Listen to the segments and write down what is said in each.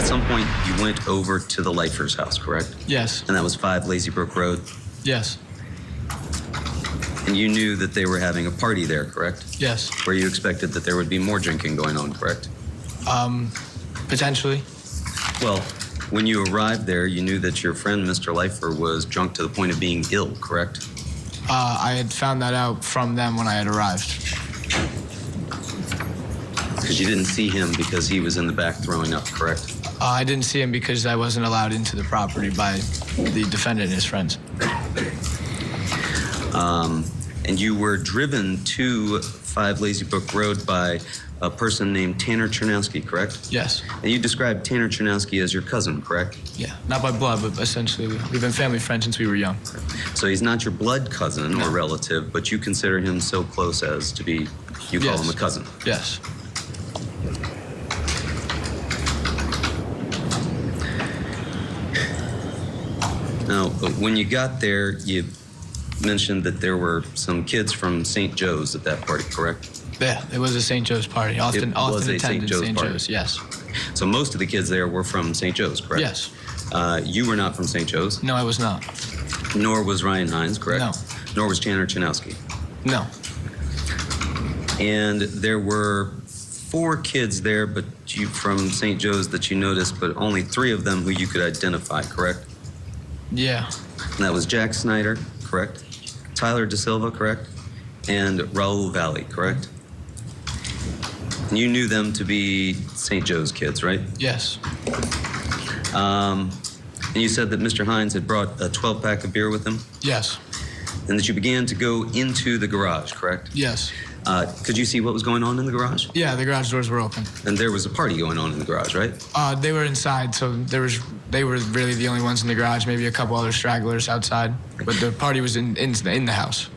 At some point, you went over to the Lifers' house, correct? Yes. And that was 5 Lazy Brook Road? Yes. And you knew that they were having a party there, correct? Yes. Where you expected that there would be more drinking going on, correct? Potentially. Well, when you arrived there, you knew that your friend, Mr. Lifer, was drunk to the point of being ill, correct? I had found that out from them when I had arrived. Because you didn't see him because he was in the back throwing up, correct? I didn't see him because I wasn't allowed into the property by the defendant and his friends. And you were driven to 5 Lazy Brook Road by a person named Tanner Chernowski, correct? Yes. And you described Tanner Chernowski as your cousin, correct? Yeah, not by blood, but essentially we've been family friends since we were young. So he's not your blood cousin or relative, but you consider him so close as to be, you call him a cousin. Yes. Now, when you got there, you mentioned that there were some kids from St. Joe's at that party, correct? Yeah, it was a St. Joe's party. Often attended St. party. Joe's, yes. So most of the kids there were from St. Joe's, correct? Yes. You were not from St. Joe's? No, I was not. Nor was Ryan Hines, correct? No. Nor was Tanner Chernowski? No. And there were 4 kids there from St. Joe's that you noticed, but only 3 of them who you could identify, correct? Yeah. And that was Jack Snyder, correct? Tyler De Silva, correct? And Raul Valle, correct? And you knew them to be St. Joe's kids, right? Yes. And you said that Mr. Hines had brought a 12-pack of beer with him? Yes. And that you began to go into the garage, correct? Yes. Could you see what was going on in the garage? Yeah, the garage doors were open. And there was a party going on in the garage, right? They were inside, so they were really the only ones in the garage, maybe a couple other stragglers outside. But the party was in the house.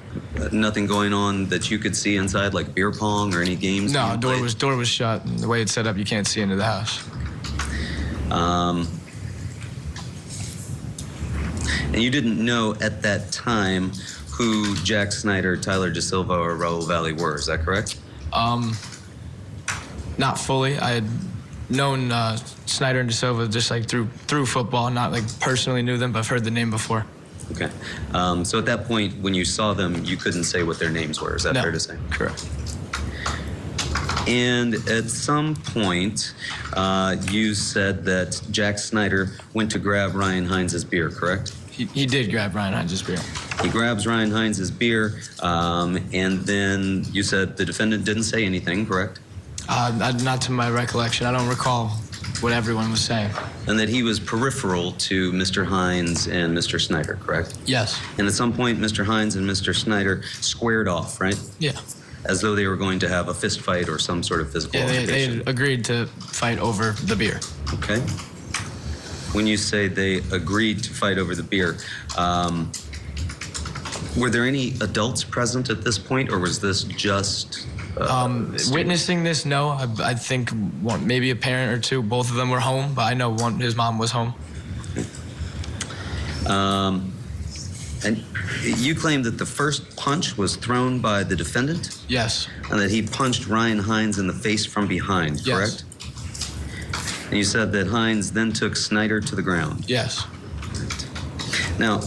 Nothing going on that you could see inside, like beer pong or any games? No, door was shut. And the way it's set up, you can't see into the house. And you didn't know at that time who Jack Snyder, Tyler De Silva, or Raul Valle were, is that correct? Not fully. I had known Snyder and De Silva just like through football, not like personally knew them, but I've heard the name before. Okay. So at that point, when you saw them, you couldn't say what their names were, is that fair to say? Correct. And at some point, you said that Jack Snyder went to grab Ryan Hines' beer, correct? He did grab Ryan Hines' beer. He grabs Ryan Hines' beer, and then you said the defendant didn't say anything, correct? Not to my recollection. I don't recall what everyone was saying. And that he was peripheral to Mr. Hines and Mr. Snyder, correct? Yes. And at some point, Mr. Hines and Mr. Snyder squared off, right? Yeah. As though they were going to have a fist fight or some sort of physical altercation. They had agreed to fight over the beer. Okay. When you say they agreed to fight over the beer, were there any adults present at this point, or was this just... Witnessing this, no. I think maybe a parent or two. Both of them were home, but I know his mom was home. And you claim that the first punch was thrown by the defendant? Yes. And that he punched Ryan Hines in the face from behind, correct? Yes. And you said that Hines then took Snyder to the ground? Yes. Now,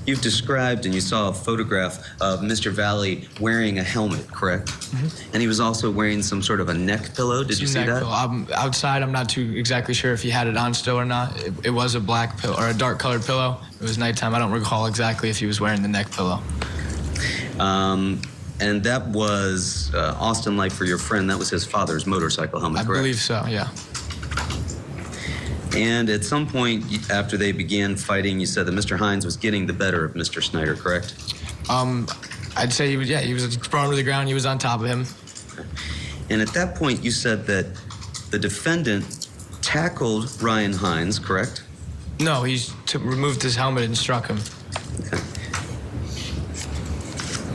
you've described and you saw a photograph of Mr. Valle wearing a helmet, correct? Mm-hmm. And he was also wearing some sort of a neck pillow. Did you see that? Outside, I'm not too exactly sure if he had it on still or not. It was a black pillow or a dark colored pillow. It was nighttime. I don't recall exactly if he was wearing the neck pillow. And that was Austin Light for your friend. That was his father's motorcycle helmet, correct? I believe so, yeah. And at some point after they began fighting, you said that Mr. Hines was getting the better of Mr. Snyder, correct? I'd say he was thrown to the ground. He was on top of him. And at that point, you said that the defendant tackled Ryan Hines, correct? No, he removed his helmet and struck him. Okay.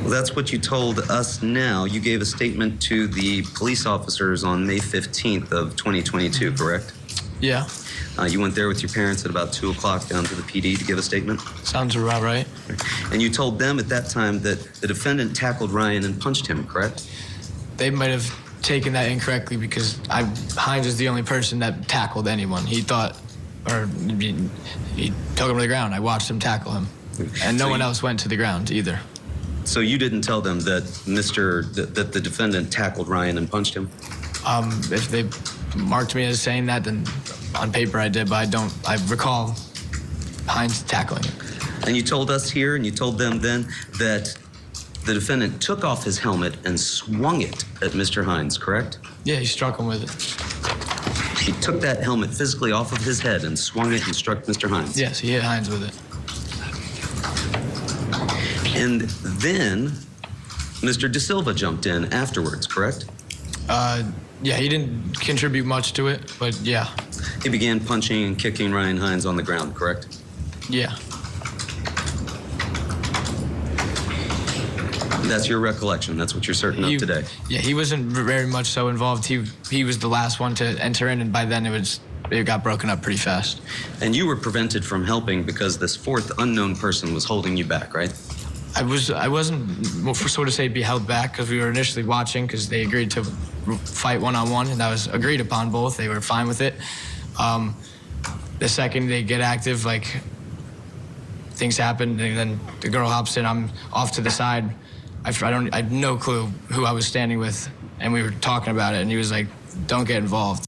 Well, that's what you told us now. You gave a statement to the police officers on May 15th of 2022, correct? Yeah. You went there with your parents at about 2 o'clock down to the PD to give a statement? Sounds about right. And you told them at that time that the defendant tackled Ryan and punched him, correct? They might have taken that incorrectly because Hines is the only person that tackled anyone. He thought, or he took him to the ground. I watched him tackle him, and no one else went to the ground either. So you didn't tell them that that the defendant tackled Ryan and punched him? If they marked me as saying that, then on paper I did, but I recall Hines tackling him. And you told us here, and you told them then, that the defendant took off his helmet and swung it at Mr. Hines, correct? Yeah, he struck him with it. He took that helmet physically off of his head and swung it and struck Mr. Hines? Yes, he hit Hines with it. And then Mr. De Silva jumped in afterwards, correct? Yeah, he didn't contribute much to it, but yeah. He began punching and kicking Ryan Hines on the ground, correct? Yeah. That's your recollection. That's what you're certain of today. Yeah, he wasn't very much so involved. He was the last one to enter in, and by then it got broken up pretty fast. And you were prevented from helping because this fourth unknown person was holding you back, right? I wasn't, so to say, be held back because we were initially watching because they agreed to fight one-on-one, and that was agreed upon both. They were fine with it. The second they get active, like, things happen, and then the girl hops in. I'm off to the side. I had no clue who I was standing with, and we were talking about it, and he was like, "Don't get involved."